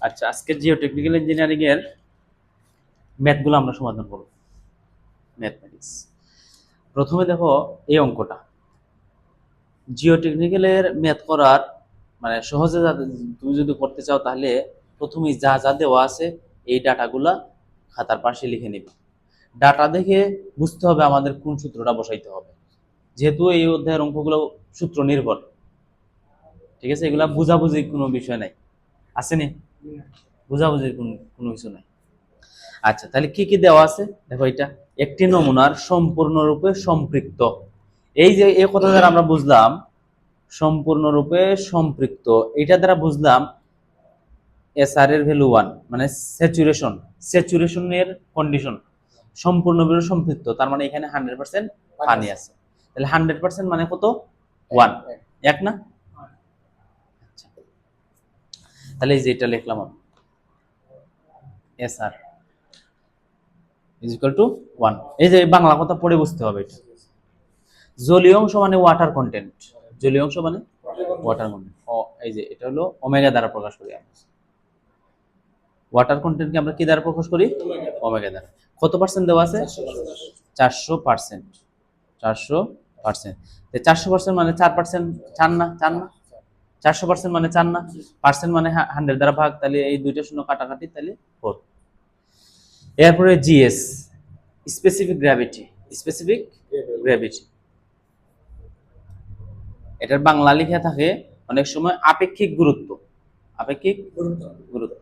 আচ্ছা, আজকে geotechnical engineering এর ম্যাথগুলো আমরা সমাধান করব। ম্যাথমেটিক্স প্রথমে দেখো এই অঙ্কটা। জিওটেকনিক্যালের ম্যাথ করার মানে সহজে তুমি যদি করতে চাও তাহলে প্রথমেই যা যা দেওয়া আছে এই ডাটাগুলা খাতার পাশে লিখে নিবে। ডাটা দেখে বুঝতে হবে আমাদের কোন সূত্রটা বসাইতে হবে, যেহেতু এই অধ্যায়ের অঙ্কগুলো সূত্র নির্ভর। ঠিক আছে, এগুলা বুঝাবুঝি কোনো বিষয় নাই, আসেনি বুঝাবুঝির কোনো কিছু নাই। আচ্ছা, তাহলে কি কি দেওয়া আছে দেখো। এটা একটি নমুনার সম্পূর্ণরূপে সম্পৃক্ত, এই যে এই কথা দ্বারা আমরা বুঝলাম সম্পূর্ণরূপে সম্পৃক্ত, এটা দ্বারা বুঝলাম এসআর এর ভ্যালু 1, মানে স্যাচুরেশনের কন্ডিশন। সম্পূর্ণরূপে সম্পৃক্ত তার মানে এখানে 100% পানি আছে। তাহলে 100% মানে কত? 1, এক না? আচ্ছা, তাহলে এই যে এটা লিখলাম আমি, এসআর is equal to 1। এই যে বাংলা কথা পড়ে বুঝতে হবে। এটা জলীয় অংশ মানে ওয়াটার কন্টেন্ট, জলীয় অংশ মানে ওয়াটার কন্টেন্ট। এই যে এটা হলো ওমেগা দ্বারা প্রকাশ করি আমরা। ওয়াটার কন্টেন্টকে আমরা কি দ্বারা প্রকাশ করি? ওমেগা দ্বারা। কত পার্সেন্ট দেওয়া আছে? 400%। 400%। 400% মানে 4%, 4 না? 4 না? 400% মানে 4 না? পার্সেন্ট মানে 100 দ্বারা ভাগ, তাহলে এই দুইটা শূন্য কাটাকাটি, তাহলে 4। এরপরে GS, specific gravity. Specific gravity এটার বাংলা লিখে থাকে অনেক সময় আপেক্ষিক গুরুত্ব। আপেক্ষিক গুরুত্ব।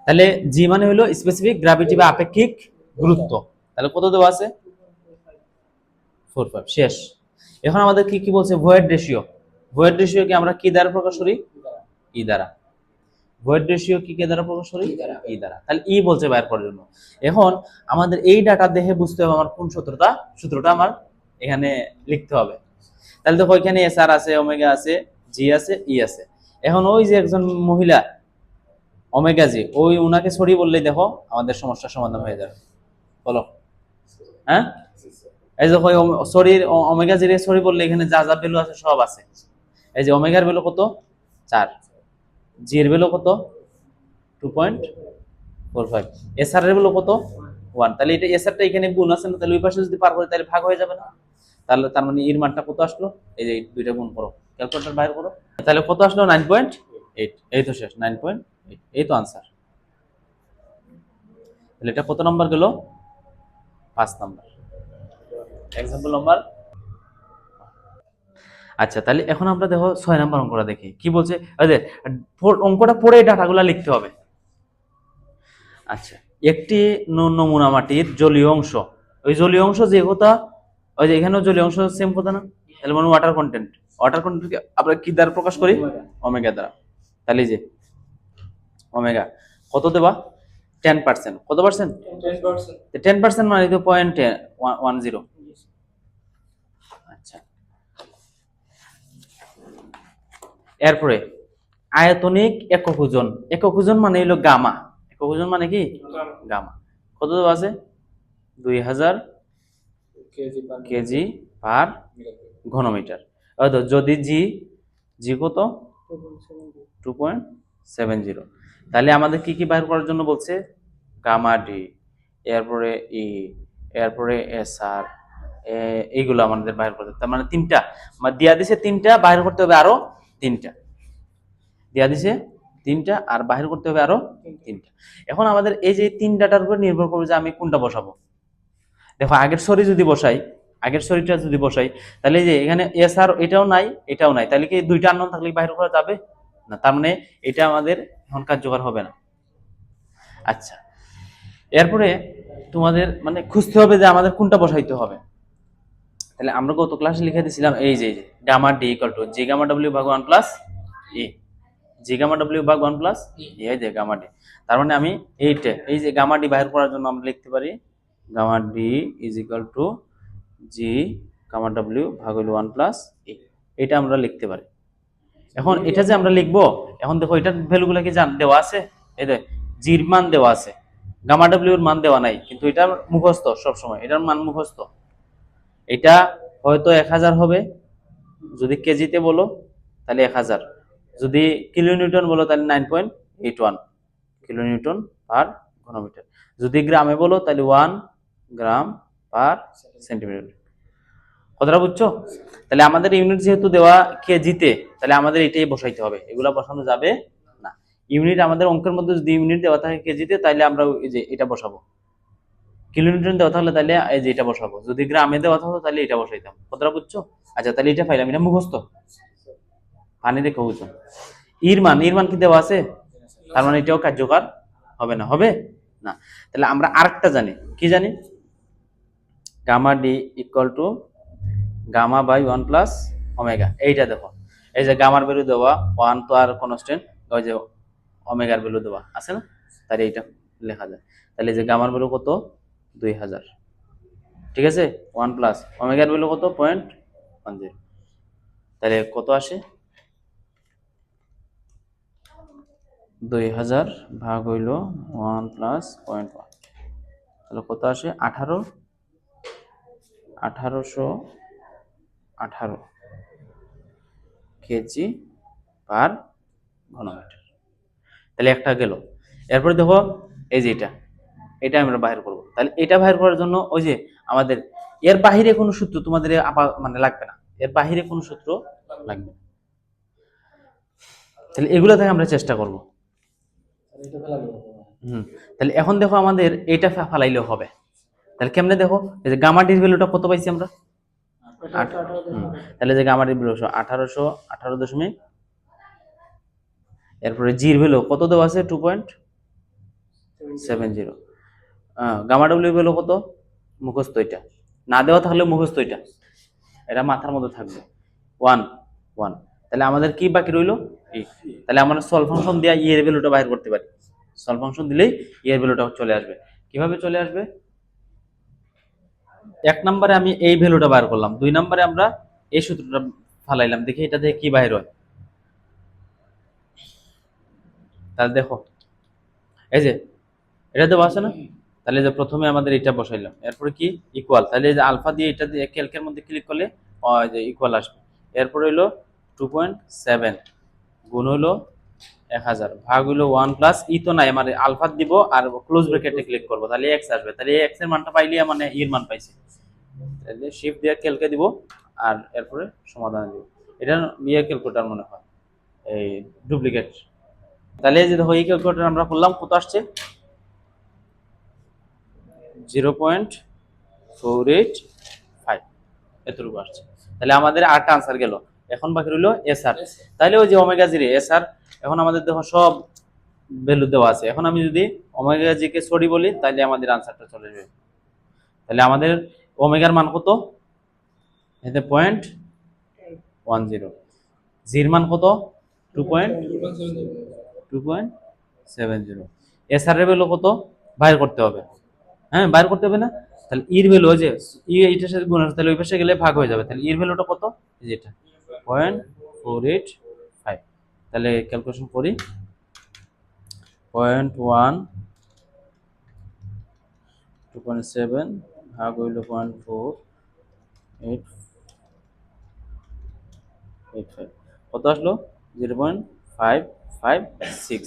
তাহলে জি মানে হলো স্পেসিফিক গ্র্যাভিটি বা আপেক্ষিক গুরুত্ব। তাহলে কত দেওয়া আছে? 4.5। শেষ। এখন আমাদের কি কি বলছে? Void ratio. ভয়েড রেশিও কি আমরা কি দ্বারা প্রকাশ করি? ই দ্বারা। ভয়েড রেশিও কি দ্বারা প্রকাশ করি? ই দ্বারা। তাহলে ই বলছে বাইর করার জন্য। এখন আমাদের এই ডাটা দেখে বুঝতে হবে আমার কোন সূত্রটা আমার এখানে লিখতে হবে। তাহলে দেখো এখানে এসআর আছে, ওমেগা আছে, জি আছে, ই আছে। এখন ওই যে একজন মহিলা ওমেগা জি, ওই উনাকে সরি বললেই দেখো আমাদের সমস্যার সমাধান হয়ে যাবে। বলো হ্যাঁ, এই দেখো সরির ওমেগা জি রে সরি বললে এখানে যা যা ভ্যালু আছে সব আছে। এই যে ওমেগার ভ্যালু কত? 4, জি এর ভ্যালু কত? 2.45, এসআর এর ভ্যালু কত? 1। তাহলে এটা এসআরটা এখানে গুণ আছে না, তাহলে ওই পাশে যদি পার করে তাহলে ভাগ হয়ে যাবে না? তাহলে তার মানে এর মানটা কত আসলো? এই যে দুইটা গুণ করো, ক্যালকুলেটর বাইর করো। তাহলে কত আসলো? 9.8। এই তো শেষ, 9.8। এই তো আনসার। তাহলে এটা কত নাম্বার গেল? 5 নাম্বার। Example number. আচ্ছা, তাহলে এখন আমরা দেখো 6 নাম্বার অঙ্কটা দেখি কি বলছে। এই যে অঙ্কটা পড়ে ডাটাগুলো লিখতে হবে। আচ্ছা, একটি নমুনা মাটির জলীয় অংশ, ওই জলীয় অংশ যে কথা, ওই যে এখানেও জলীয় অংশ সেম কথা না? তাহলে মানে ওয়াটার কন্টেন্ট। ওয়াটার কন্টেন্টকে আমরা কি দ্বারা প্রকাশ করি? ওমেগা দ্বারা। তাহলে যে ওমেগা কত দেবা? 10%। কত পার্সেন্ট? 10%। মানে তো 0.10। আচ্ছা, এরপরে আয়তনিক একক ওজন। একক ওজন মানে হলো গামা। একক ওজন মানে কি? গামা। কত দেওয়া আছে? 2000 কেজি পার ঘনমিটার। যদি জি কত? 2.70। তাহলে আমাদের কি কি বাইর করার জন্য বলছে? গামা ডি, এরপরে ই, এরপরে এসআর, এইগুলো আমাদের বাইর করতে। তার মানে 3টা দিয়া দিছে, 3টা বাইর করতে হবে, আরো 3টা দিয়া দিছে, 3টা আর বাইর করতে হবে আরো 3টা। এখন আমাদের এই যে 3 ডাটার উপর নির্ভর করবে যে আমি কোনটা বসাবো। দেখো আগের সরি যদি বসাই, আগের সরিটা যদি বসাই, তাহলে যে এখানে এসআর এটাও নাই, এটাও নাই, তাহলে কি দুইটা আননোন থাকলে বাইর করা যাবে না? তার মানে এটা আমাদের এখন কার্যকর হবে না। আচ্ছা, এরপরে তোমাদের মানে খুঁজতে হবে যে আমাদের কোনটা বসাইতে হবে। তাহলে আমরা গত ক্লাসে লিখে দিয়েছিলাম এই যে gamma D equal to G gamma W ভাগ 1 plus E, G gamma W ভাগ 1 প্লাস ই, এই যে গামা ডি। তার মানে আমি এইটা, এই যে গামা ডি বাইর করার জন্য আমরা লিখতে পারি gamma D is equal to G gamma W ভাগ হলো 1 প্লাস ই, এটা আমরা লিখতে পারি। এখন এটা যে আমরা লিখবো, এখন দেখো এটার ভ্যালুগুলো কি দেওয়া আছে? এই যে জির মান দেওয়া আছে, গামা ডব্লিউর মান দেওয়া নাই, কিন্তু এটা মুখস্থ সবসময়, এটার মান মুখস্থ। এটা হয়তো 1000 হবে, যদি কেজিতে বলো তাহলে 1000, যদি কিলোনিউটন বলো তাহলে 9.81 কিলোনিউটন পার ঘনমিটার। যদি গ্রামে বলো তাহলে 1 গ্রাম পার সেন্টিমিটার। কথাটা বুঝছো? তাহলে আমাদের ইউনিট যেহেতু দেওয়া কেজিতে, তাহলে আমাদের এটাই বসাইতে হবে, এগুলা বসানো যাবে না। ইউনিট আমাদের অঙ্কের মধ্যে যদি ইউনিট দেওয়া থাকে কেজিতে, তাহলে আমরা এই যে এটা বসাবো। কিলোমিটার দেওয়া থাকলে তাহলে এই যে এটা বসাবো, যদি গ্রামে দেওয়া থাকতো তাহলে এটা বসাইতাম। কথাটা বুঝছো? আচ্ছা, তাহলে এটা পাইলাম, এটা মুখস্থ পানি দেখে বুঝছো। ইর মান কি দেওয়া আছে? তার মানে এটাও কার্যকর হবে না, হবে না। তাহলে আমরা আরেকটা জানি, কি জানি? Gamma D equal to gamma by 1 plus omega. এইটা দেখো, এই যে গামার ভ্যালু দেওয়া 1 তো আর কনস্ট্যান্ট, ওই যে ওমেগার ভ্যালু দেওয়া আছে না, তাহলে এইটা লেখা যায়। তাহলে যে গামার ভ্যালু কত? 2000। ঠিক আছে, 1 প্লাস ওমেগার ভ্যালু কত? 0.10। তাহলে কত আসে? 2000 ভাগ হইল 1 প্লাস 0.1, তাহলে কত আসে? 1818 কেজি পার ঘনমিটার। তাহলে একটা গেল। এরপরে দেখো এই যে এটা আমরা বাহির করব। তাহলে এটা বাহির করার জন্য ওই যে আমাদের এর বাহিরে কোনো সূত্র তোমাদের মানে লাগবে না, এর বাহিরে কোনো সূত্র লাগবে না। তাহলে এগুলো থেকে আমরা চেষ্টা করব। তাহলে এখন দেখো আমাদের এটা ফালাইলেও হবে। তাহলে কেমনে দেখো, এই যে গামা ডির ভ্যালুটা কত পাইছি আমরা? তাহলে যে গামা ডির ভ্যালু 1818 এরপরে জির ভ্যালু কত দেওয়া আছে? 2.70। গামা ডব্লিউ ভ্যালু কত? মুখস্থ এটা, না দেওয়া থাকলে মুখস্থ এটা মাথার মধ্যে থাকবে। 1 1। তাহলে আমাদের কি বাকি রইলো? ই। তাহলে আমরা সলভ ফাংশন দিয়ে ই এর ভ্যালুটা বাইর করতে পারি। সলভ ফাংশন দিলেই ই এর ভ্যালুটা চলে আসবে। কিভাবে চলে আসবে? এক নম্বরে আমি এই ভ্যালুটা বাইর করলাম, 2 নম্বরে আমরা এই সূত্রটা ফালাইলাম, দেখি এটা থেকে কি বাইর হয়। তাহলে দেখো এই যে এটা দেওয়া আছে না, তাহলে যে প্রথমে আমাদের এটা বসাইলাম, এরপরে কি ইকুয়াল, তাহলে এই যে আলফা দিয়ে এটা দিয়ে ক্যালকের মধ্যে ক্লিক করলে যে ইকুয়াল আসবে। এরপরে হইলো 2.7 গুণ হইলো 1000 ভাগ হইলো 1 প্লাস ই তো নাই, মানে আলফা দিব আর ক্লোজ ব্র্যাকেটে ক্লিক করব, তাহলে এক্স আসবে। তাহলে এক্স এর মানটা পাইলে মানে এর মান পাইছি, তাহলে শিফট দিয়ে ক্যালকে দিব আর এরপরে সমাধান দিব। এটা বিয়ে ক্যালকুলেটর মনে হয় এই ডুপ্লিকেট। তাহলে এই যে দেখো এই ক্যালকুলেটর আমরা করলাম, কত আসছে? 0.485 এতটুকু আসছে। তাহলে আমাদের 8টা আনসার গেল। এখন বাকি রইল এস আর। তাহলে ওই যে ওমেগা জি রে এস আর, এখন আমাদের দেখো সব ভ্যালু দেওয়া আছে। এখন আমি যদি ওমেগা জি কে সরি বলি তাহলে আমাদের আনসারটা চলে যাবে। তাহলে আমাদের ওমেগার মান কত? এতে 0.10। জির মান কত? 2.70। এস আর এর ভ্যালু কত? বাইর করতে হবে। হ্যাঁ, বাইর করতে হবে না? তাহলে ইর ভ্যালু ওই যে ই এইটার সাথে গুণ আছে, তাহলে ওই পাশে গেলে ভাগ হয়ে যাবে। তাহলে ইর ভ্যালুটা কত? এই যে এটা 0.485। তাহলে ক্যালকুলেশন করি, 0.1 2.7 ভাগ হইল 0.485, কত আসলো? 0.556।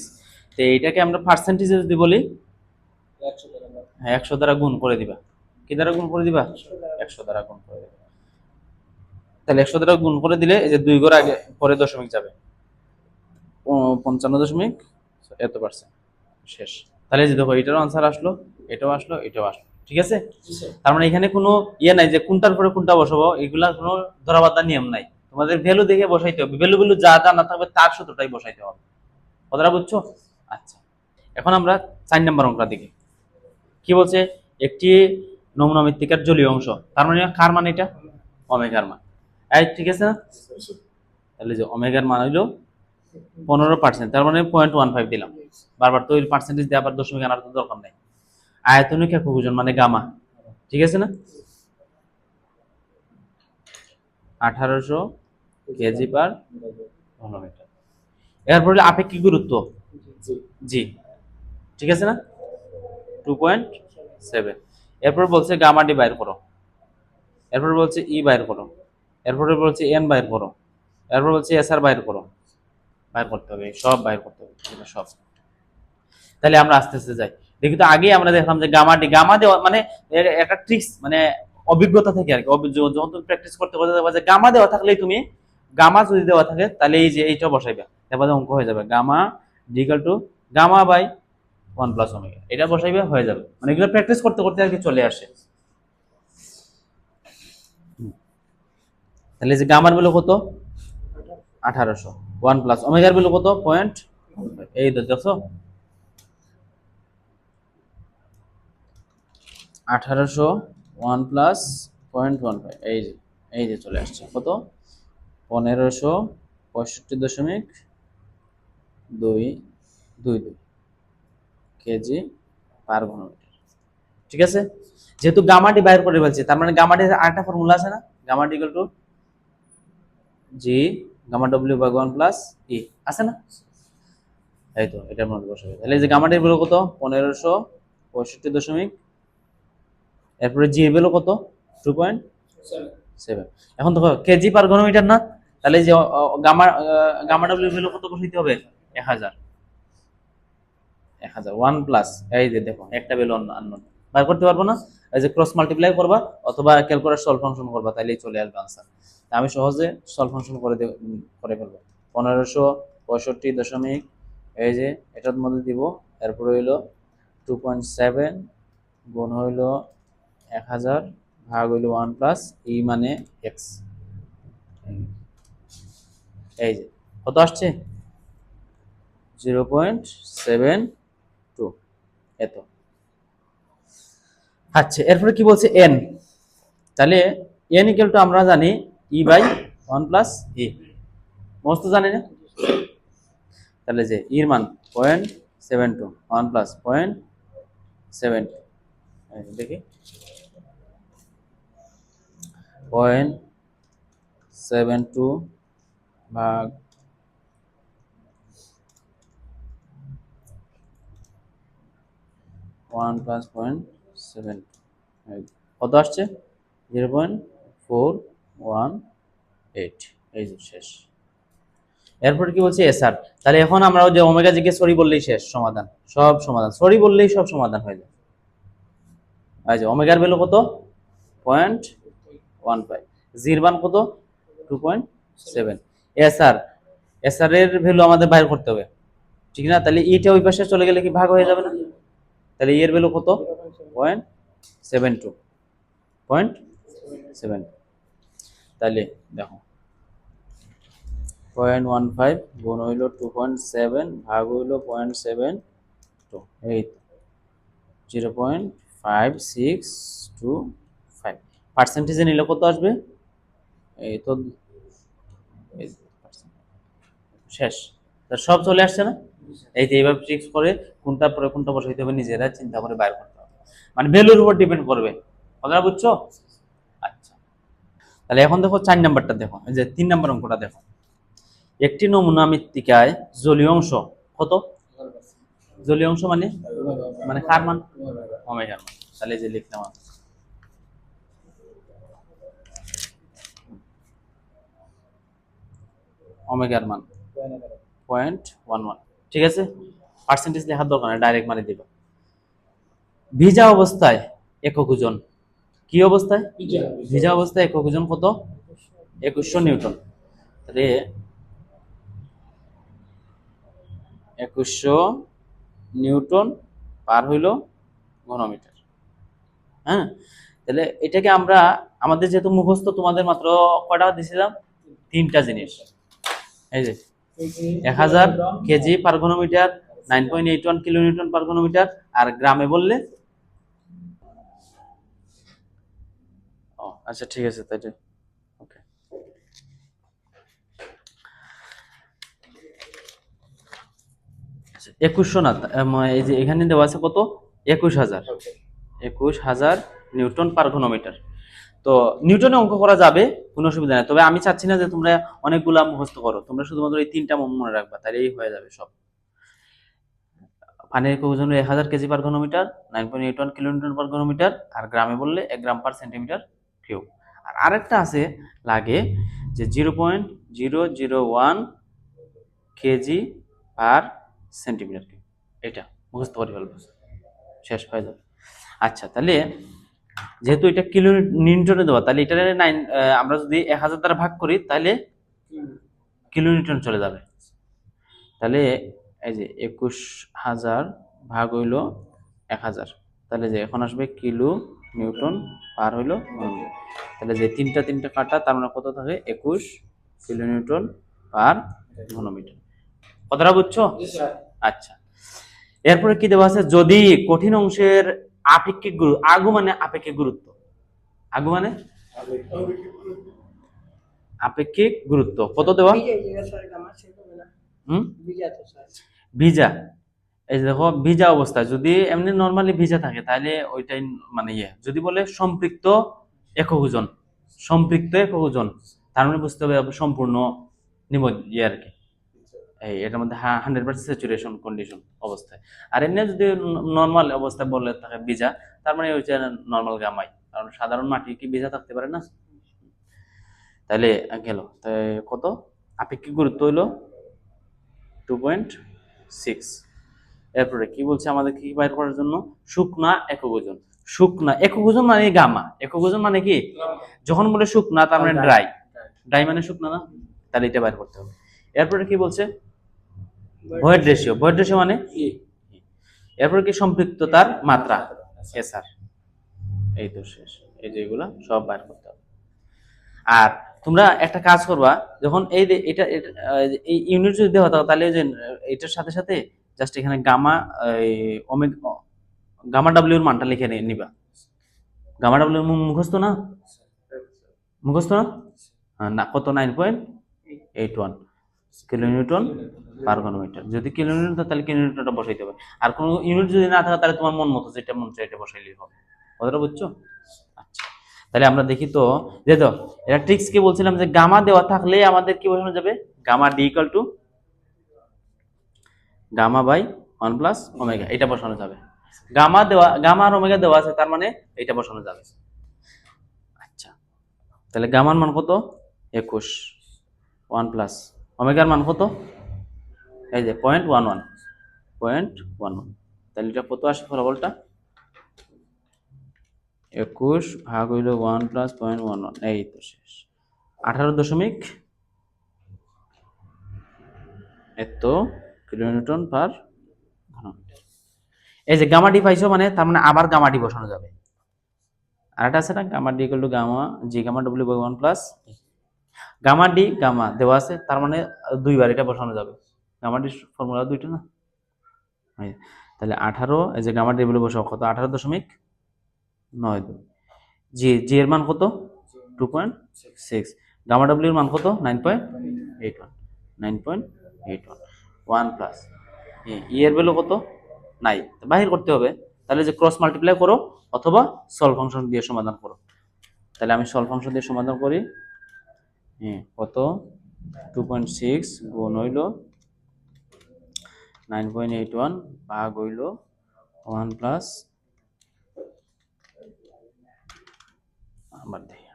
তো এইটাকে আমরা পার্সেন্টেজে যদি বলি, হ্যাঁ 100 দ্বারা গুণ করে দিবা। কি দ্বারা গুণ করে দিবা? 100 দ্বারা গুণ করে দিবা। তাহলে 100 দ্বারা গুণ করে দিলে এই যে 2 ঘর আগে পরে দশমিক যাবে, 55 এত পার্সেন্ট শেষ। তাহলে যে দেখো এটারও আনসার আসলো, এটাও আসলো, এটাও আসলো। ঠিক আছে, তার মানে এখানে কোনো ইয়ে নাই যে কোনটার পরে কোনটা বসাবো, এগুলা কোনো ধরাবাঁধার নিয়ম নাই। তোমাদের ভ্যালু দেখে বসাইতে হবে, ভ্যালু গুলো যা যা না থাকবে তার সূত্রটাই বসাইতে হবে। কথাটা বুঝছো? আচ্ছা, এখন আমরা 4 নম্বর অঙ্কটা দেখি। কি বলছে? একটি নমুনা মৃত্তিকার জলীয় অংশ, তার মানে কার মান? এটা ওমেগার মান। ঠিক আছে না? তাহলে যে ওমেগার মান হইলো 15%, তার মানে 0.15 দিলাম। বারবার তো ওই পার্সেন্টেজ দিয়ে আবার দশমিক আনার তো দরকার নাই। আয়তনিক একক ওজন মানে গামা, ঠিক আছে না? 1800 কেজি পার ঘনমিটার। এরপর হলো আপেক্ষিক গুরুত্ব জি, ঠিক আছে না? 2.7। এরপর বলছে গামা ডি বাইর করো, এরপর বলছে ই বাইর করো, এরপরে বলছে এন বাইর করো, এরপর বলছে এস আর বাইর করো। বাইর করতে হবে, সব বাইর করতে হবে, এগুলো সব। তাহলে আমরা আস্তে আস্তে যাই। দেখি তো আগে আমরা দেখলাম যে গামা দেওয়া মানে একটা ট্রিক্স, মানে অভিজ্ঞতা থেকে আর কি, যখন তুমি প্র্যাকটিস করতে করতে দেখবা যে গামা দেওয়া থাকলেই তুমি, গামা যদি দেওয়া থাকে তাহলে এই যে এইটা বসাইবা, তারপরে অঙ্ক হয়ে যাবে gamma equal to gamma by 1 plus omega, এটা বসাইবে হয়ে যাবে। মানে এগুলো প্র্যাকটিস করতে করতে আর কি চলে আসে। তাহলে যে গামার ভ্যালু কত 1800, 1 প্লাস ওমেগার ভ্যালু কত 0.15, এই তো দেখছো 1800 1 প্লাস 0.15, এই যে চলে আসছে কত 1565.222 কেজি পার ঘনমিটার। ঠিক আছে, যেহেতু গামাটি বাইর করে ফেলছি, তার মানে গামাটির আরেকটা ফর্মুলা আছে না, গামাটি equal to G gamma W by 1 plus E, আছে না? এই তো এটার মধ্যে বসাবে। তাহলে এই যে গামাটির ভ্যালু কত 1565, এরপরে জি এর ভ্যালু কত 2.7। এখন দেখো কেজি পার ঘনমিটার না, তাহলে যে গামা ডব্লিউ ভ্যালু কত বসাইতে হবে 1000, 1 প্লাস এই যে দেখো একটা ভ্যালু আননোন, বার করতে পারবো না, এই যে ক্রস মাল্টিপ্লাই করবা অথবা ক্যালকুলেটর সলভ ফাংশন করবা, তাহলেই চলে আসবে आंसर। আমি সহজে সলভ ফাংশন করে ফেলবো 1565 এই যে এটার মধ্যে দিব, এরপর হইলো 2.7 গুণ হইলো 1000 ভাগ হইলো 1 প্লাস ই মানে এক্স, এই যে কত আসছে 0.72 এত। আচ্ছা এরপরে কি বলছে এন, তাহলে এন ইকুয়াল টু আমরা জানি ই বাই 1 প্লাস ই, মস্ত জানি না, তাহলে যে ইর মান 0.72 1 প্লাস 0.7, দেখি 0.72 ভাগ 1 প্লাস 0.7 কত আসছে 0.418, এই যে শেষ। এরপর কি বলছে এসআর, তাহলে এখন আমরা যে ওমেগা জিকে সরি বললেই শেষ সমাধান, সব সমাধান, সরি বললেই সব সমাধান হয়ে যায়। এই যে ওমেগার ভ্যালু কত 0.15, জির মান কত 2.7, এসআর এর ভ্যালু আমাদের বাইর করতে হবে, ঠিক না? তাহলে ইটা ওই পাশে চলে গেলে কি ভাগ হয়ে যাবে না, তাহলে এর ভ্যালু কত 0.72, তাহলে দেখো 0.15 গুণ হইল 2.7 ভাগ হইল 0.72, এই 0.5625, পার্সেন্টেজে নিলে কত আসবে, এই তো শেষ, সব চলে আসছে না। এই যে এইভাবে ট্রিক্স করে কোনটা পরে কোনটা বসাইতে হবে নিজেরা চিন্তা করে বাইর করতে হবে, মানে ভ্যালুর উপর ডিপেন্ড করবে, কথাটা বুঝছো? আচ্ছা তাহলে এখন দেখো 4 নাম্বারটা দেখো, এই যে 3 নাম্বার অঙ্কটা দেখো, একটি নমুনা মৃত্তিকায় জলীয় অংশ কত, জলীয় অংশ মানে মানে কার মান ওমেগার মান, তাহলে যে লিখলাম ওমেগার মান 0.11, ঠিক আছে, পার্সেন্টেজ লেখার দরকার নেই, ডাইরেক্ট মানে দিবা। ভিজা অবস্থায় একক ওজন, কি অবস্থায় ভিজা অবস্থায় একক ওজন কত 2100 নিউটন, তাহলে 2100 নিউটন পার হইল ঘনমিটার। হ্যাঁ, তাহলে এটাকে আমরা আমাদের যেহেতু মুখস্থ, তোমাদের মাত্র কয়টা দিয়েছিলাম 3টা জিনিস, এই যে 1000 কেজি পার ঘনমিটার, 9.81 কিলোনিউটন পার ঘনমিটার, আর গ্রামে বললে ও আচ্ছা ঠিক আছে, তাই ওকে। আচ্ছা 2100 না, এই যে এখানে দেওয়া আছে কত 21000 নিউটন পার ঘনমিটার। তো নিউটনে অঙ্ক করা যাবে, কোনো অসুবিধা নেই, তবে আমি চাচ্ছি না যে তোমরা অনেকগুলা মুখস্থ করো, তোমরা শুধুমাত্র এই 3টা মনে রাখবা, তাহলেই হয়ে যাবে সব। পানির একক ওজন 1000 কেজি পার ঘনমিটার, 9.81 কিলোনিউটন পার ঘনমিটার, আর গ্রামে বললে 1 গ্রাম পার সেন্টিমিটার কিউব। আর আরেকটা আছে লাগে যে 0.001 কেজি পার সেন্টিমিটার কিউব। এটা মুখস্থ করে ফেলবো, শেষ হয়ে যাবে। আচ্ছা, তাহলে যেহেতু এটা কিলো নিউটনে দেওয়া, তাহলে এটা আমরা যদি 1000 দ্বারা ভাগ করি তাহলে কিলো নিউটন চলে যাবে। তাহলে এই যে 21000 ভাগ হইল 1000, তাহলে যে এখন আসবে কিলো নিউটন পার হইল ঘনমিটার। তাহলে যে তিনটা কাটা, তার মানে কত থাকে? 21 কিলো নিউটন পার ঘনমিটার। কথাটা বুঝছো? আচ্ছা, এরপরে কি দেওয়া আছে? যদি কঠিন অংশের আপেক্ষিক গুরুত্ব, আগু মানে আপেক্ষিক গুরুত্ব, আগু মানে আপেক্ষিক গুরুত্ব কত দেওয়া? ভিজা, এই যে দেখো ভিজা অবস্থা যদি এমনি নরমালি ভিজা থাকে তাহলে ওইটাই মানে যদি বলে সম্পৃক্ত একক ওজন, সম্পৃক্ত একক ওজন, তার মানে বুঝতে হবে সম্পূর্ণ আর কি, এই এটার মধ্যে 100% স্যাচুরেশন কন্ডিশন অবস্থায়। আর এমনি যদি নর্মাল অবস্থায় বলে থাকে ভিজা, তার মানে হচ্ছে নর্মাল গামাই, কারণ সাধারণ মাটি কি ভিজা থাকতে পারে না। তাহলে গেল কত? আপেক্ষিক গুরুত্ব হইলো 2.6। এরপরে কি বলছে আমাদের কি বাইর করার জন্য? শুকনা একক ওজন। শুকনা একক ওজন মানে গামা, একক ওজন মানে কি? যখন বলে শুকনা তার মানে ড্রাই, ড্রাই মানে শুকনা না, তাহলে এটা বাইর করতে হবে। এরপরে কি বলছে? ভয়েড রেশিও, ভয়েড রেশিও মানে এরপরে কি? সম্পৃক্ততার মাত্রা, এসআর। এই তো শেষ, এই যে এগুলা সব বাইর করতে হবে। আর তোমরা একটা কাজ করবা, যখন এই এটা এই ইউনিট যদি দেওয়া থাকে তাহলে যে এটার সাথে সাথে জাস্ট এখানে গামা গামা ডাব্লিউ এর মানটা লিখে নিবা। গামা ডাব্লিউ মুখস্থ না? মুখস্থ না? না, কত? 9.81 কিলোনিউটন পার ঘনমিটার। যদি কিলোনিউটন তাহলে কিলোনিউটনটা বসাইতে হবে, আর কোনো ইউনিট যদি না থাকে তাহলে তোমার মন মতো যেটা মন চাই এটা বসাইলেই হবে। কথাটা বুঝছো? আচ্ছা, তাহলে আমরা দেখি তো, যে তো এটা ট্রিক্স কি বলছিলাম, যে গামা দেওয়া থাকলে আমাদের কি বসানো যাবে? Gamma D equal to gamma by 1 plus omega, এটা বসানো যাবে। গামা দেওয়া, গামা আর ওমেগা দেওয়া আছে, তার মানে এটা বসানো যাবে। আচ্ছা, তাহলে গামার মান কত? 21, 1 প্লাস ওমেগার মান কত? এই যে 0.11, তাহলে এটা কত আসে ফলাফলটা? 21 ভাগ হইল 1 প্লাস 0.11, এই তো শেষ। 18 এত কিলোনিউটন পার ঘনমিটার। এই যে গামা ডি পাইছো, মানে তার মানে আবার গামা ডি বসানো যাবে। আর এটা আছে না, gamma D equal to gamma G gamma W by 1 plus gamma D, gamma দেওয়া আছে, তার মানে দুইবার এটা বসানো যাবে। গামা ডি ফর্মুলা দুইটা না, তাহলে 18, এই যে গামা ডি বলে বসাও কত? 18.92। জি জি এর মান কত? 2.6। গামা ডাব্লিউ এর মান কত? 9.81 1 প্লাস ই এর ভ্যালু কত? নাই, বাহির করতে হবে। তাহলে যে ক্রস মাল্টিপ্লাই করো অথবা সলভ ফাংশন দিয়ে সমাধান করো। তাহলে আমি সলভ ফাংশন দিয়ে সমাধান করি। কত? 2.6 গুণ হইল 9.81 ভাগ হইল 1 প্লাস আবার দেখি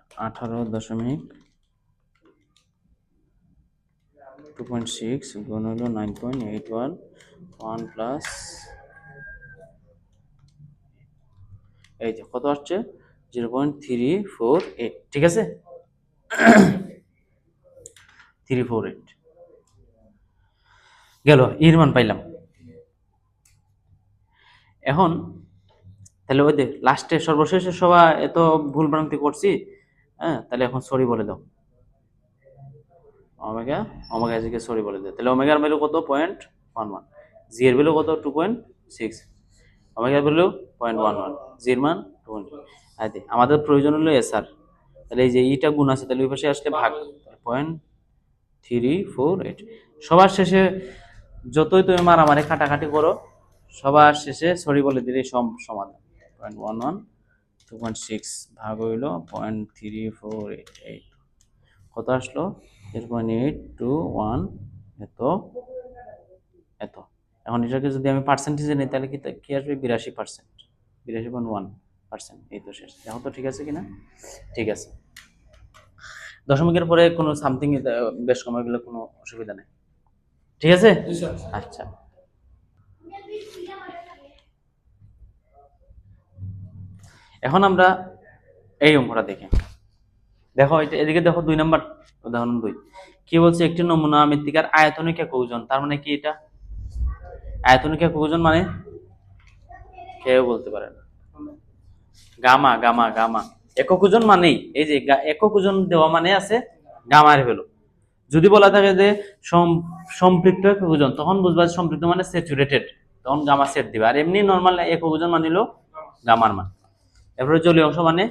2.6 গুণ হইল 9.81 1 প্লাস এই যে কত আসছে? 0.348, ঠিক আছে? 348 গেল, এর মান পাইলাম। এখন তাহলে ওই দেখ লাস্টে সর্বশেষে সবাই এত ভুল ভ্রান্তি করছি, হ্যাঁ, তাহলে এখন সরি বলে দাও। ওমেগা ওমেগা জিকে সরি বলে দাও। তাহলে ওমেগার ভ্যালু কত? 0.11, জি এর ভ্যালু কত? 2.6, ওমেগার ভ্যালু 0.11, জি এর মান 2. আমাদের প্রয়োজন হলো এসআর, তাহলে এই যে ইটা গুণ আছে, তাহলে ওই পাশে আসলে ভাগ 0.348। সবার শেষে যতই তুমি মারামারি কাটাকাটি করো, সবার শেষে সরি বলে দিলে সমাধান। 0.11 2.6 ভাগ হইল 0.3488, কত আসলো? 0.821 এত এত। এখন এটাকে যদি আমি পার্সেন্টেজে নিই তাহলে কি আসবে? 82%, 82.1%। এই তো শেষ। দেখো তো ঠিক আছে কিনা? ঠিক আছে। দশমিকের পরে কোনো সামথিং বেশ কমে গেলে কোনো অসুবিধা নেই। ঠিক আছে? আচ্ছা, এখন আমরা এই অঙ্কটা দেখি। দেখো এটা এদিকে দেখো 2 নাম্বার উদাহরণ 2 কি বলছে, একটি নমুনা মৃত্তিকার আয়তনিক একক ওজন। তার মানে কি এটা আয়তনিক একক ওজন মানে কেউ বলতে পারে না। গামা গামা গামা একক ওজন মানেই এই যে একক ওজন দেওয়া মানে আছে গামার ভ্যালু। যদি বলা থাকে যে সম্পৃক্ত একক ওজন, তখন বুঝবা সম্পৃক্ত মানে স্যাচুরেটেড, তখন গামা সেট দিবে। আর এমনি নরমাল একক ওজন মানিল গামার মান। এরপরে জলীয় অংশ মানে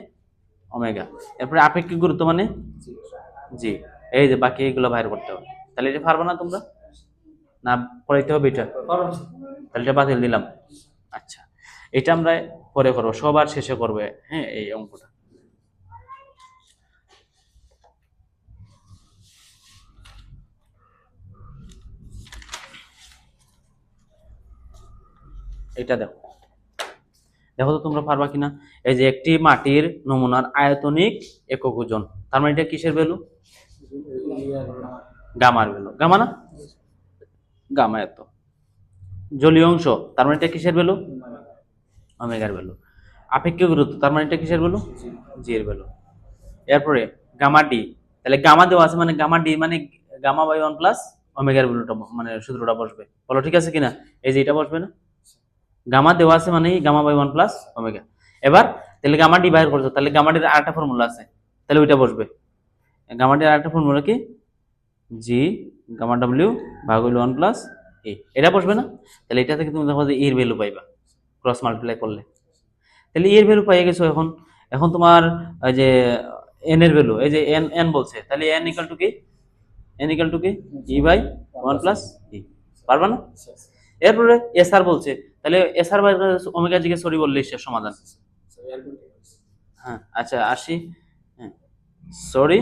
ওমেগা। এরপরে আপেক্ষিক গুরুত্ব মানে জি। এই যে বাকি এগুলো বাইর করতে হবে। তাহলে এটা পারবে না তোমরা, না পড়াইতে হবে এটা? তাহলে এটা বাতিল দিলাম। আচ্ছা, এটা আমরা পরে করবো, সবার শেষে করবে। হ্যাঁ, এই অঙ্কটা এটা দেখো, দেখো তো তোমরা পারবা কিনা। এই যে একটি মাটির নমুনার আয়তনিক একক ওজন, তার মানে এটা কিসের ভ্যালু? গামার ভ্যালু। গামা না, গামা এত। জলীয় অংশ, তার মানে এটা কিসের ভ্যালু? ওমেগার ভ্যালু। আপেক্ষিক গুরুত্ব, তার মানে এটা কিসের ভ্যালু? জি এর ভ্যালু। এরপরে গামা ডি, তাহলে গামা দেওয়া আছে মানে গামা ডি মানে গামা বাই 1 প্লাস ওমেগার ভ্যালুটা মানে সূত্রটা বসবে। বলো ঠিক আছে কিনা? এই যে এটা বসবে না, গামা দেওয়া আছে মানে গামা বাই 1 প্লাস ওমেগা। এবার তাহলে গামা ডি বাইর করছো, তাহলে গামা ডির আরেকটা ফর্মুলা আছে, তাহলে ওইটা বসবে। গামা ডির আরেকটা ফর্মুলা কি? জি গামা ডব্লিউ ভাগ হইল 1 প্লাস এ, এটা বসবে না? তাহলে এটা থেকে তুমি দেখো যে এর ভ্যালু পাইবা ক্রস মাল্টিপ্লাই করলে। তাহলে এর ভ্যালু পাইয়ে গেছো। এখন এখন তোমার ওই যে এন এর ভ্যালু, এই যে এন এন বলছে, তাহলে এন ইকুয়াল টু কি? এন ইকুয়াল টু কি? E by 1 plus E. পারবা না? এরপরে এস আর বলছে, তাহলে এস আর বাই ওমেগা জিকে সরি বললে শেষ সমাধান। হ্যাঁ আচ্ছা আসি, হ্যাঁ সরি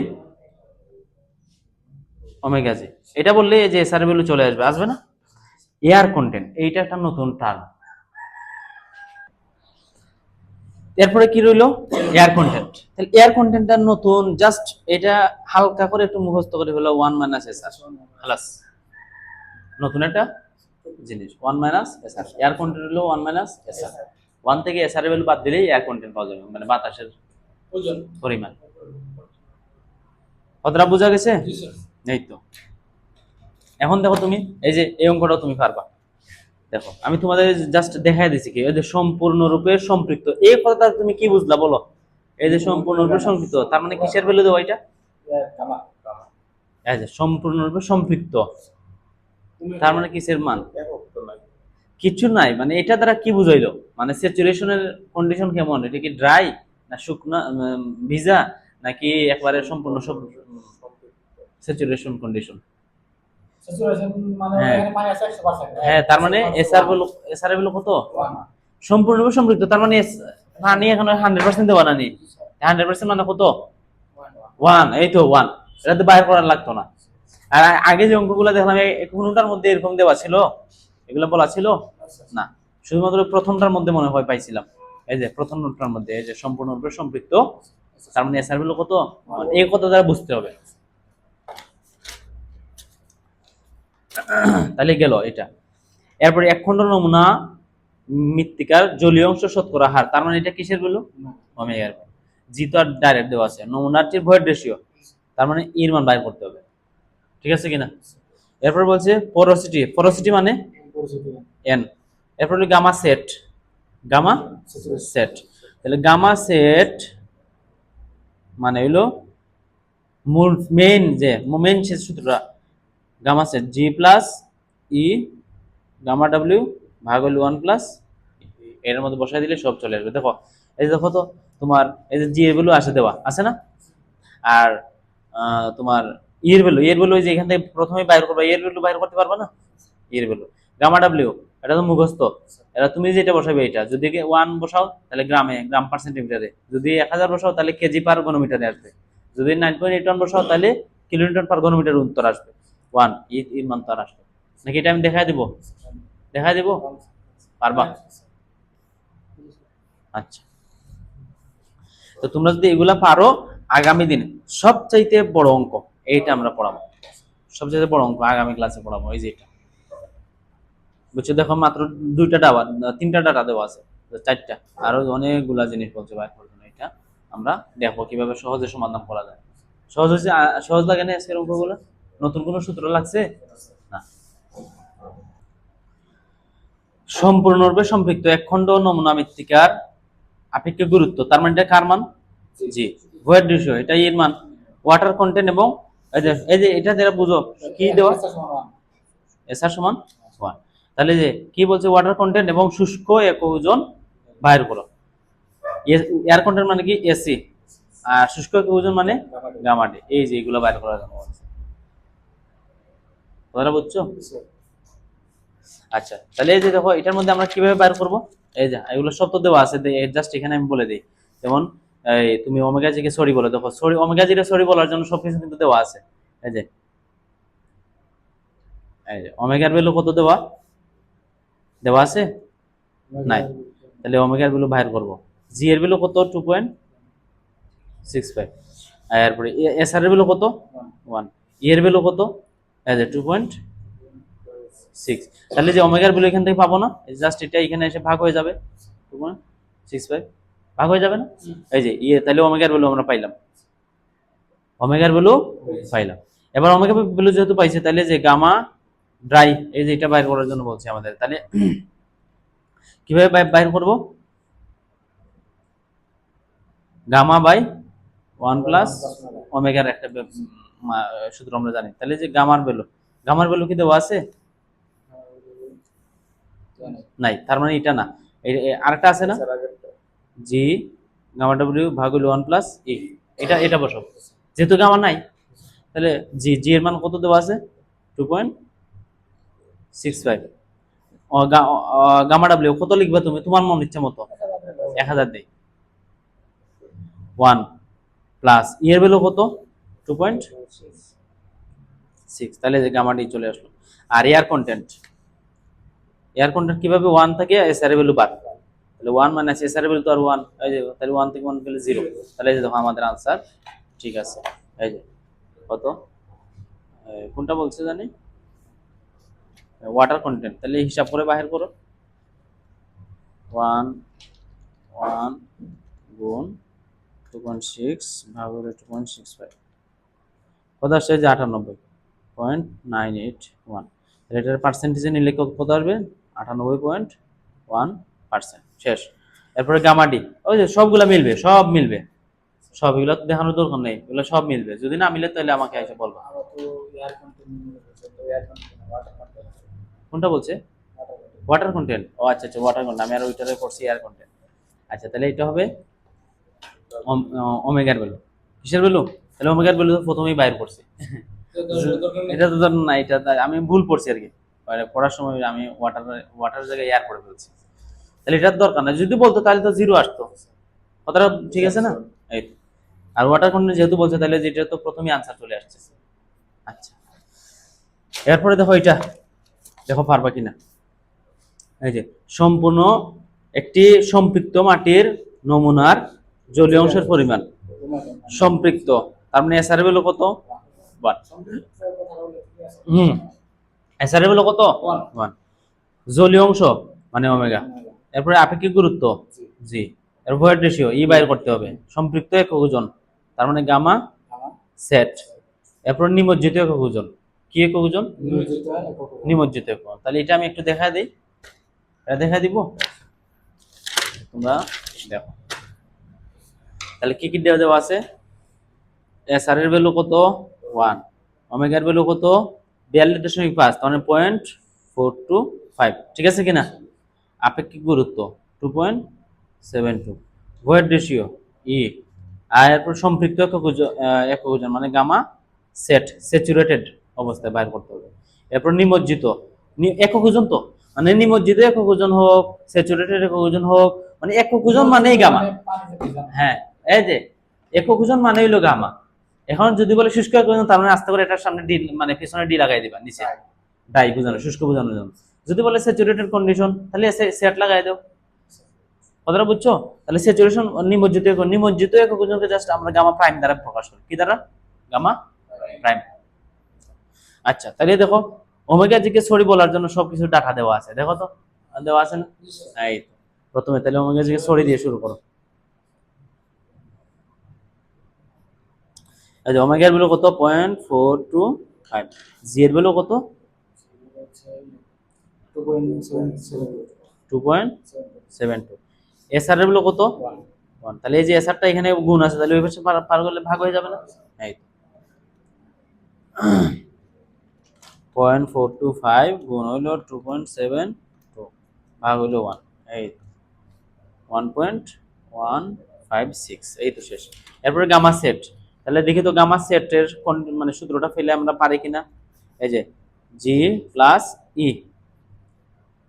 ওমেগা জি, এটা বললে যে এস আর ভ্যালু চলে আসবে, আসবে না? এয়ার কন্টেন্ট, এইটা একটা নতুন টার্ম। এরপরে কি রইলো? Air content. তাহলে এয়ার কন্টেন্টটা নতুন, জাস্ট এটা হালকা করে একটু মুখস্থ করে হলো 1 মাইনাস এস আর, খালাস। নতুন একটা জিনিস 1 মাইনাস এস আর। এয়ার কন্টেন্ট হলো 1 মাইনাস এস আর। 1 থেকে এস আর এর ভ্যালু বাদ দিলেই এয়ার কন্টেন্ট পাওয়া যাবে, মানে বাতাসের পরিমাণ। কতটা বোঝা গেছে? এই তো। এখন দেখো তুমি এই যে এই অঙ্কটাও তুমি পারবা। দেখো আমি তোমাদের জাস্ট দেখাই দিছি কি, এই যে সম্পূর্ণরূপে সম্পৃক্ত, এই কথাটা তুমি কি বুঝলা বলো? এই যে সম্পূর্ণরূপে সম্পৃক্ত, তার মানে কিসের ভ্যালু দেবো এটা? এই যে সম্পূর্ণরূপে সম্পৃক্ত, তার মানে কিসের মান? কিছু নাই, মানে এটা দ্বারা কি বুঝাইলো, মানে স্যাচুরেশনের কন্ডিশন কেমন, এটা কি ড্রাই না শুকনা ভিজা নাকি একবারে সম্পূর্ণ সব স্যাচুরেশন কন্ডিশন? হ্যাঁ তার মানে এসআর ভ্যালু কত? সম্পূর্ণরূপে সম্পৃক্ত, তার মানে পানি এখন 100% দেওয়া না নি, 100% মানে কত? 1। এই তো 1, এটা তো বাইর করার লাগতো না। আর আগে যে অঙ্কগুলো দেখলাম কোনটার মধ্যে এরকম দেওয়া ছিল, এগুলো বলা ছিল না, শুধুমাত্র প্রথমটার মধ্যে মনে হয় পাইছিলাম। এই যে প্রথমটার মধ্যে এই যে সম্পূর্ণরূপে সম্পৃক্ত, তার মানে এসআর ভ্যালু কত? এই কথা দ্বারা বুঝতে হবে। তাহলে গেল এটা। এরপরে এক খণ্ড নমুনা মৃত্তিকার জলীয় অংশ শতকরা হার, তার মানে এটা কিসের ভ্যালু? ওমেগার। জি তো আর ডাইরেক্ট দেওয়া আছে, নমুনাটির ভয়েড রেশিও, তার মানে এর মান বাইর করতে হবে। ঠিক আছে কিনা? এরপর বলছে পোরোসিটি, পোরোসিটি মানে এন। এরপর গামা সেট, গামা সেট, তাহলে গামা সেট মানে হইলো মূল মেইন যে মেইন সূত্রটা, gamma set G plus E gamma W ভাগ হলো 1 প্লাস এর মধ্যে বসাই দিলে সব চলে আসবে। দেখো এই যে দেখো তো তোমার এই যে জি এর ভ্যালু আসে দেওয়া আছে না, আর তোমার এর ভ্যালু যে এখান থেকে প্রথমে বাইর করবা, এর ভ্যালু বাইর করতে পারবা না, এর ভ্যালু। গামা ডাব্লিউ এটা তো মুখস্থ, এটা তুমি যেটা বসাবে, এটা যদি 1 বসাও তাহলে গ্রাম পার সেন্টিমিটারে, যদি 1000 বসাও তাহলে কেজি পার ঘনমিটারে আসবে, যদি 9.81 বসাও তাহলে কিলোমিটার পার ঘনমিটার উত্তর আসবে। 1 এর মান তার আসবে নাকি? এটা আমি দেখাই দেব, দেখাই দেব, পারবা? আচ্ছা, তো তোমরা যদি এগুলা পারো, আগামী দিনে সবচাইতে বড় অঙ্ক এইটা আমরা পড়াবো, সবচাইতে বড় অঙ্ক আগামী ক্লাসে পড়াবো, এই যে এটা। বুঝছো, দেখো মাত্র দুইটা ডাবা, তিনটা ডাটা দেওয়া আছে, চারটা, আরো অনেকগুলা জিনিস বলছে বাইর করার জন্য। এটা আমরা দেখবো কিভাবে সহজে সমাধান করা যায়। সহজ হচ্ছে, সহজ লাগে না আজকের অঙ্কগুলো? নতুন কোনো সূত্র লাগছে না? সম্পূর্ণরূপে সম্পৃক্ত একখণ্ড নমুনা মৃত্তিকার আপেক্ষিক গুরুত্ব, তার মানে এটা কার মান? জি, ভয়েড রেশিও, এটা এর মান। ওয়াটার কন্টেন্ট এবং এই যে এটা যেটা বুঝো কি দেওয়া, এসআর সমান 1। তাহলে যে কি বলছে, ওয়াটার কন্টেন্ট এবং শুষ্ক একক ওজন বাইর করো। এয়ার কন্টেন্ট মানে কি এসি, আর শুষ্ক একক ওজন মানে গামা ডি। এই যে এগুলো বাইর করার জন্য বলছে, তোমরা বুঝছো? আচ্ছা, তাহলে এই যে দেখো এটার মধ্যে আমরা কিভাবে বাইর করব, এই যে এগুলো সব তো দেওয়া আছে, জাস্ট এখানে আমি বলে দিই। যেমন এই তুমি ওমেগা জি কে সরি বলে, দেখো সরি ওমেগা জি কে সরি বলার জন্য সবকিছু কিন্তু দেওয়া আছে। এই যে ওমেগার ভ্যালু কত দেওয়া দেওয়া আছে? নাই। তাহলে ওমেগার ভ্যালু বাইর করব। জি এর ভ্যালু কত? 2.65। এরপরে এস আর এর ভ্যালু কত? 1। ই এর ভ্যালু কত? এই যে 2.6। তাহলে যে ওমেগার ভ্যালু এখান থেকে পাবো না, জাস্ট এটা এখানে এসে ভাগ হয়ে যাবে, 2.65 ভাগ হয়ে যাবে না? এই যে তাহলে ওমেগার ভ্যালু আমরা পাইলাম, ওমেগার ভ্যালু পাইলাম। এবার ওমেগা ভ্যালু যেহেতু পাইছে, তাহলে যে গামা ড্রাই, এই যে এটা বাইর করার জন্য বলছে আমাদের। তাহলে কিভাবে বাইর করব? গামা বাই 1 প্লাস ওমেগার একটা সূত্র আমরা জানি। তাহলে যে গামার ভ্যালু কি দেওয়া আছে? নাই, তার মানে এটা না, আরেকটা আছে না, জি গামা ডব্লিউ ভাগ হলো 1 প্লাস ই, এটা বসাবো। যেহেতু গামা নাই, তাহলে জি এর মান কত দেওয়া আছে? 2.65। গামা ডাব্লিউ কত লিখবা তুমি তোমার মন ইচ্ছা মতো? 1000 দেই। 1 প্লাস ই এর ভ্যালু কত? 2.6। তাহলে যে গামা ডি চলে আসলো। আর এয়ার কন্টেন্ট কিভাবে 1 থেকে এস আর এর ভ্যালু বাদ, তাহলে 1 মাইনাস এস আর এর ভ্যালু তো আর 1, এই যে তাহলে 1 থেকে 1 গেলে 0। তাহলে এই যে দেখো আমাদের आंसर ঠিক আছে। এই যে কত, কোনটা বলছে জানি, ওয়াটার কন্টেন্ট। তাহলে হিসাব করে বাহির করো, 1 গুণ 2.6 ভাগ 2.65 কত আসছে? যে 98.981। এটার পার্সেন্টেজে নিলে কত আসবে? 98.1%। শেষ। এরপরে গামা ডি, ওই যে সবগুলা মিলবে, সব মিলবে, সব এগুলো তো দেখানোর দরকার নেই, এগুলো সব মিলবে। যদি না মিলে তাহলে আমাকে এসে বলবা। কোনটা বলছে? Water content. ও আচ্ছা আচ্ছা, ওয়াটার কন্টেন্ট, আমি আর ওইটারে করছি এয়ার কন্টেন্ট। আচ্ছা, তাহলে এটা হবে ওমেগার ভ্যালু। কিসের ভ্যালু? তাহলে ওমেগার ভ্যালু তো প্রথমেই বাইর করছি, এটা তো ধর না, এটা আমি ভুল পড়ছি আর কি, পড়ার সময় আমি ওয়াটার জায়গায় এয়ার পড়ে ফেলছি। তাহলে এটার দরকার না, যদি বলতো তাহলে তো 0 আসতো, কথাটা ঠিক আছে না? এই আর ওয়াটার কন্টেন্ট যেহেতু বলছে, তাহলে যেটা তো প্রথমেই আনসার চলে আসছে। আচ্ছা, এরপরে দেখো এটা, দেখো পারবা কিনা। এই যে সম্পূর্ণ একটি সম্পৃক্ত মাটির নমুনার জলীয় অংশের পরিমাণ সম্পৃক্ত, তার মানে এসআর ভ্যালু কত? 1। এসআর ভ্যালু কত? 1। জলীয় অংশ মানে ওমেগা, এরপরে আপেক্ষিক গুরুত্ব জি, এর ভয়েড রেশিও ই বাইর করতে হবে, সম্পৃক্ত একক ওজন তার মানে গামা সেট, এরপর নিমজ্জিত একক ওজন, কি একক ওজন? নিমজ্জিত একক। তাহলে এটা আমি একটু দেখা দিই, এটা দেখা দিব, তোমরা দেখো। তাহলে কি কি দেওয়া আছে? এসআর এর ভ্যালু কত? 1। ওমেগার ভ্যালু কত? 42.5, তার মানে 0.425, ঠিক আছে কিনা? আপেক্ষিক গুরুত্ব 2.72, ভয়েড রেশিও ই, আর এরপর সম্পৃক্ত একক ওজন মানে গামা সেট, স্যাচুরেটেড অবস্থায় বাইর করতে হবে। এরপর নিমজ্জিত একক ওজন, তো মানে নিমজ্জিত একক ওজন হোক, স্যাচুরেটেড একক ওজন হোক, মানে একক ওজন মানেই গামা। হ্যাঁ, এই যে একক ওজন মানে হইলো গামা। এখন যদি বলে শুষ্ক একক ওজন, তার মানে আস্তে করে এটার সামনে ডি মানে পিছনে ডি লাগাই দিবা, নিচে ডাই বোঝানো, শুষ্ক বোঝানোর জন্য। যদি বলে স্যাচুরেটেড কন্ডিশন, তাহলে সেট লাগাই দাও, কথাটা বুঝছো? তাহলে স্যাচুরেশন নিমজ্জিত একক ওজনকে জাস্ট আমরা গামা প্রাইম দ্বারা প্রকাশ করি, কি দ্বারা? Gamma prime. আচ্ছা, তাহলে দেখো ওমেগা জিকে সরি বলার জন্য সবকিছু ডাটা দেওয়া আছে, দেখো তো দেওয়া আছে না? এই তো। প্রথমে তাহলে ওমেগা জিকে সরি দিয়ে শুরু করো। এই যে ওমেগার ভ্যালু কত 0.425, জি এর ভ্যালু কত 2.72, এস আর এর ভ্যালু কত 1। তাহলে এই যে এস আরটা এখানে গুণ আছে, তাহলে ওই পাশে পার করলে ভাগ হয়ে যাবে না? এই তো 0.425 গুণ হইলো 2.72 ভাগ হইলো 1, এই 1.156, এই তো শেষ। এরপরে গামা সেট, তাহলে দেখি তো গামা সেটের মানে সূত্রটা ফেলে আমরা পারি কিনা। এই যে G plus E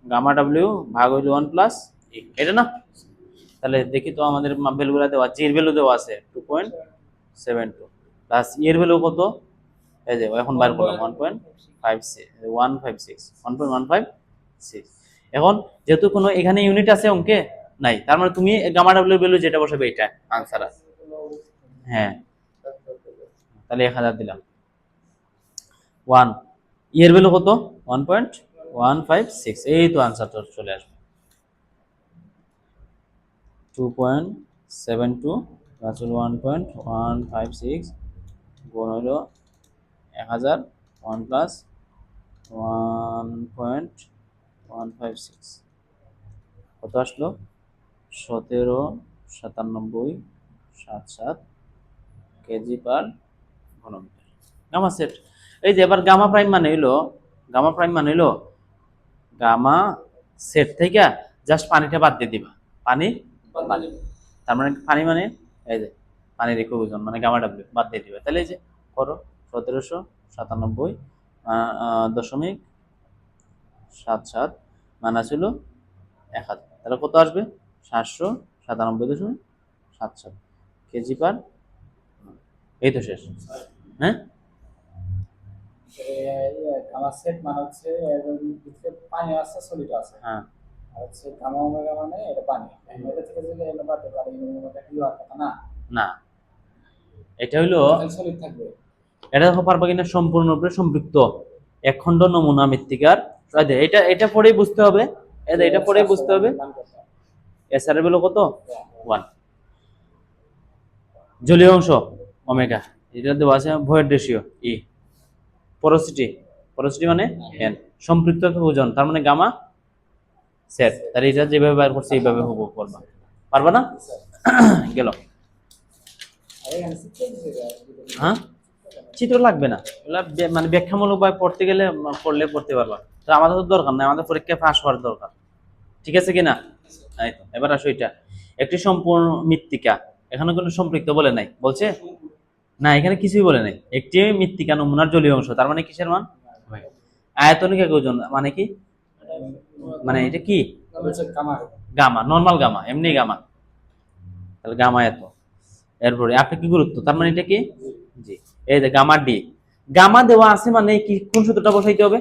gamma W ভাগ হইলো 1 প্লাস ই, এটা না? তাহলে দেখি তো আমাদের ভ্যালুগুলো দেওয়া, জি এর ভ্যালু দেওয়া আছে 2.72 প্লাস ই এর ভ্যালু কত, এই যে এখন বার করলাম 1.156। এখন যেহেতু কোনো এখানে ইউনিট আছে অঙ্কে নাই, তার মানে তুমি গামা ডাব্লিউ ভ্যালু যেটা বসাবে এটা আনসার আছে। হ্যাঁ, তাহলে 1000 দিলাম। 1 এর ভ্যালু কত 1.156, এই তো আনসারটা চলে আসবে 2.72 প্লাস 1.156 গুণ হলো 1000 1 প্লাস 1.156 কত আসলো 179777 কেজি পার ঘনমিটার গামা সেট। এই যে এবার গামা প্রাইম মানে হইলো গামা সেট থেকে জাস্ট পানিটা বাদ দিয়ে দিবা, পানি বাদ। তার মানে পানি মানে এই যে পানির ইকুইভ্যালেন্ট মানে গামা ডাব্লিউ বাদ দিয়ে দিবা। তাহলে এই যে করো 1797.77 মাইনাস হলো 1000, তাহলে কত আসবে 797.77 কেজি পার, এই তো শেষ। হ্যাঁ গামা সেট মানে হচ্ছে এর ভিতরে পানি আছে সলিড আছে, হ্যাঁ আর হচ্ছে গামা ওমেগা মানে এটা পানি। এটা থেকে যদি এর বাদে পানি ওমেগা কি হওয়ার কথা না, না এটা হইলো সলিড থাকবে। এটা দেখো পারবা কিনা, সম্পূর্ণরূপে সম্পৃক্ত একখণ্ড নমুনা মৃত্তিকার। এটা এটা পড়েই বুঝতে হবে, এটা পড়েই বুঝতে হবে। এস আর এর ভ্যালু কত 1, জলীয় অংশ ওমেগা, এটা দেওয়া আছে ভয়েড রেশিও ই, পোরোসিটি মানে এন, সম্পৃক্ত ওজন তার মানে গামা সেট। তাহলে এটা যেভাবে বার করছে এইভাবে হবো করবা, পারবা না? গেল। হ্যাঁ চিত্র লাগবে না, এগুলা মানে ব্যাখ্যামূলক ভাবে পড়তে গেলে পড়লে পড়তে পারবা, তো আমাদের তো দরকার নাই, আমাদের পরীক্ষায় পাস হওয়ার দরকার। ঠিক আছে কিনা? এই তো এবার আসো এটা একটি সম্পূর্ণ মৃত্তিকা, এখানে কোনো সম্পৃক্ত বলে নাই, বলছে না এখানে কিছুই বলে নাই। একটি মৃত্তিকা নমুনার জলীয় অংশ, তার মানে কিসের মান আয়তনিক একক ওজন, মানে কি মানে এটা কি গামা, নরমাল গামা, এমনি গামা, তাহলে গামা এত। এরপরে আপেক্ষিক গুরুত্ব, তার মানে এটা কি জি, এই যে গামা ডি, গামা দেওয়া আছে মানে কি কোন সূত্রটা বসাইতে হবে,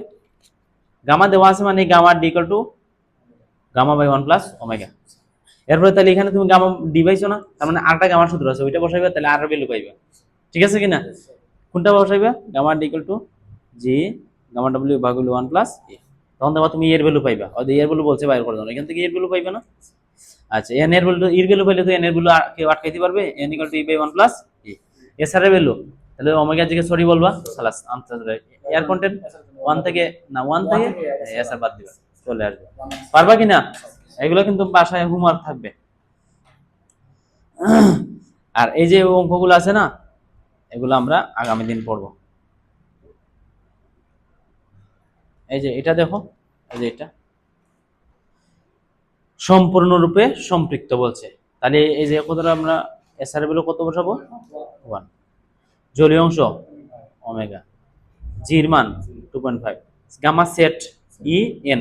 গামা দেওয়া আছে মানে gamma D equal to gamma by 1 plus omega. এরপরে তাহলে এখানে তুমি গামা ডি পাইছো না, তার মানে আরেকটা গামার সূত্র আছে, ওইটা বসাইবে, তাহলে আর ভ্যালু পাইবে। ঠিক আছে কিনা? কোনটা বসাইবে, gamma D equal to G gamma W ভাগ হলো 1 প্লাস এ, তখন দেখো তুমি এর ভ্যালু পাইবা, আর এর ভ্যালু বলছে বাইর করে দাও, এখান থেকে এর ভ্যালু পাইবে না। আচ্ছা এন এর ভ্যালু, এর ভ্যালু পাইলে তো এন এর ভ্যালু কেউ আটকাইতে পারবে, n equal to e by 1 plus e, S R এর ভ্যালু, তাহলে ওমেগা থেকে সরি বলবা, খালাস আনসার। এয়ার কন্টেন্ট 1 থেকে না 1 থেকে এস আর বাদ দিবা, চলে আসবে। পারবা কিনা? এগুলো কিন্তু বাসায় হোমওয়ার্ক থাকবে। আর এই যে অঙ্কগুলো আছে না, এগুলো আমরা আগামী দিন পড়বো। এই যে এটা দেখো, এই যে এটা সম্পূর্ণরূপে সম্পৃক্ত বলছে, তাহলে এই যে কতটা আমরা এস আর ভ্যালু কত বসাবো 1, জলীয় অংশ ওমেগা, জির মান 2.5, গামা সেট ই এন,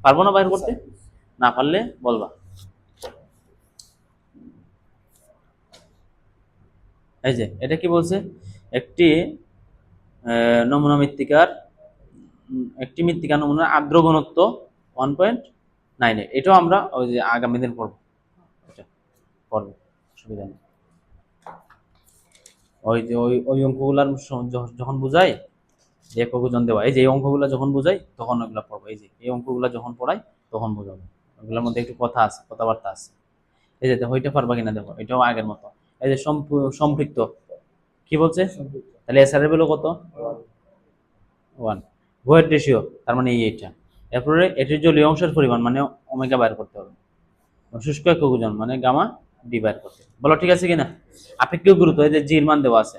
পারবো না বাইর করতে, না পারলে বলবা। এই যে এটা কি বলছে, একটি নমুনা মৃত্তিকার একটি মৃত্তিকা নমুনার আর্দ্র ঘনত্ব 1.98, এটাও আমরা ওই যে আগামী দিন পড়বো, এটা পড়বো, সুবিধা নেই। ওই যে ওই অঙ্কগুলার যখন বুঝাই যে একক ওজন দেওয়া, এই যে এই অঙ্কগুলো যখন বোঝাই তখন ওইগুলো পড়বো, এই যে এই অঙ্কগুলো যখন পড়াই তখন বোঝাবো, ওইগুলোর মধ্যে একটু কথা আছে, কথাবার্তা আছে। এই যে দেখো এটা পারবা কিনা দেখো, এটাও আগের মতো। এই যে সম্পৃক্ত কি বলছে, তাহলে এস আর এর ভ্যালু কত, 1। ভয়েড রেশিও তার মানে এইটা। এরপরে এটির জলীয় অংশের পরিমাণ মানে ওমেগা বাইর করতে হবে, শুষ্ক একক ওজন মানে গামা ডি বাইর করতে হবে। বলো ঠিক আছে কিনা? আপেক্ষিক গুরুত্ব, এই যে জির মান দেওয়া আছে,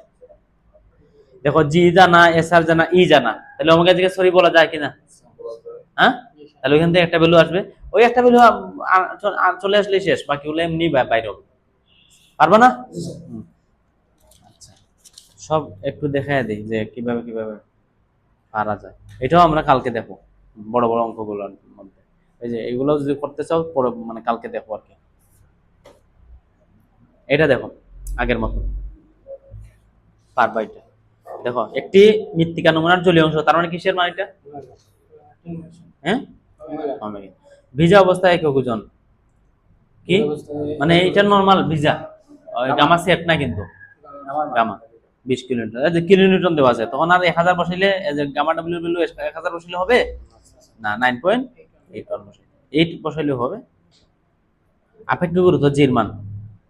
দেখো জি জানা, এস আর জানা, ই জানা, তাহলে ওমেগা থেকে সরি বলা যায় কিনা? হ্যাঁ, তাহলে ওইখান থেকে একটা ভ্যালু আসবে, ওই একটা ভ্যালু চলে আসলে শেষ, বাকিগুলো এমনি বাইরে হবে। পারবা না? হুম। আচ্ছা, সব একটু দেখায় দিই যে কিভাবে কিভাবে পারা যায়। এটাও আমরা কালকে দেখো, বড় বড় অঙ্কগুলোর মধ্যে। এই যে এগুলো যদি করতে চাও পরে মানে কালকে দেখো আর কি। এটা দেখো আগের মতো পারবা এটা। দেখো একটি মৃত্তিকা নমুনার জলীয় অংশ, তার মানে কিসের মান এটা? হ্যাঁ, ওমেগা। ভিজা অবস্থায় একক ওজন কি, মানে এটা নরমাল ভিজা, গামা সেট না কিন্তু, গামা 20 কিলোমিটার, এই যে কিলোনিউটন দেওয়া আছে, তখন আর 1000 বসাইলে এই যে গামা ডাব্লিউ ভ্যালু 1000 বসাইলে হবে না, 9.81 বসাইলে 8 বসাইলে হবে। আপেক্ষিক গুরুত্ব জির মান,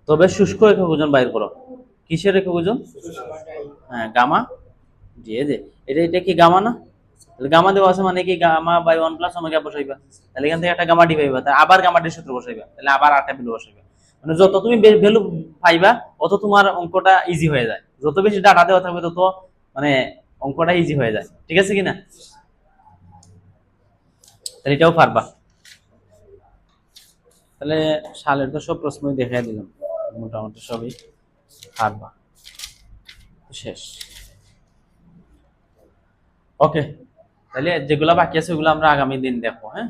তবে শুষ্ক একক ওজন বাইর করো, কিসের একক ওজন? হ্যাঁ গামা জি, এই যে এটা এটা কি গামা না, তাহলে গামা দেওয়া আছে মানে কি গামা বাই 1 প্লাস ওমেগা বসাইবা, তাহলে এখান থেকে একটা গামা ডি পাইবা, তাহলে আবার গামা ডি সূত্র বসাইবা, তাহলে আবার আটটা ভ্যালু বসাইবা। মানে যত তুমি ভ্যালু পাইবা অত তোমার অঙ্কটা ইজি হয়ে যায়, যত বেশি ডাটা দেওয়া থাকবে তত মানে অঙ্কটা ইজি হয়ে যায়। ঠিক আছে কিনা? তাহলে এটাও পারবা। তাহলে সালের তো সব প্রশ্নই দেখাই দিলাম, মোটামুটি সবই পারবা, শেষ। ওকে, তাহলে যেগুলা বাকি আছে ওগুলো আমরা আগামী দিন দেখবো। হ্যাঁ।